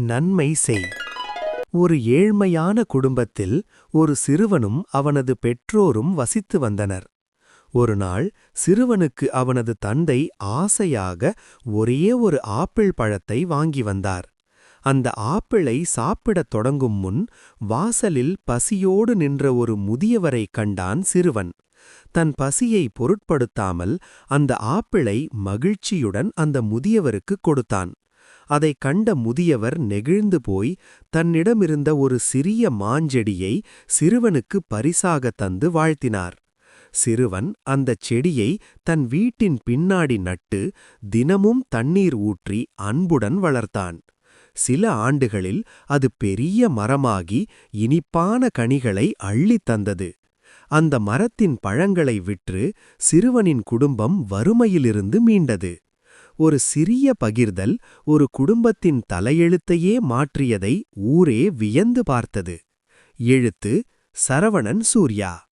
நன்மை செய். ஒரு ஏழ்மையான குடும்பத்தில் ஒரு சிறுவனும் அவனது பெற்றோரும் வசித்து வந்தனர். ஒருநாள் சிறுவனுக்கு அவனது தந்தை ஆசையாக ஒரே ஒரு ஆப்பிள் பழத்தை வாங்கி வந்தார். அந்த ஆப்பிளை சாப்பிடத் தொடங்கும் முன் வாசலில் பசியோடு நின்ற ஒரு முதியவரை கண்டான் சிறுவன். தன் பசியை பொருட்படுத்தாமல் அந்த ஆப்பிளை மகிழ்ச்சியுடன் அந்த முதியவருக்குக் கொடுத்தான். அதைக் கண்ட முதியவர் நெகிழ்ந்து போய் தன்னிடமிருந்த ஒரு சிறிய மாஞ்செடியை சிறுவனுக்கு பரிசாக தந்து வாழ்த்தினார். சிறுவன் அந்தச் செடியை தன் வீட்டின் பின்னாடி நட்டு தினமும் தண்ணீர் ஊற்றி அன்புடன் வளர்த்தான். சில ஆண்டுகளில் அது பெரிய மரமாகி இனிப்பான கனிகளை அள்ளித் தந்தது. அந்த மரத்தின் பழங்களை விற்று சிறுவனின் குடும்பம் வறுமையிலிருந்து மீண்டது. ஒரு சிறிய பகிர்தல் ஒரு குடும்பத்தின் தலையெழுத்தையே மாற்றியதை ஊரே வியந்து பார்த்தது. எழுத்து சரவணன் சூர்யா.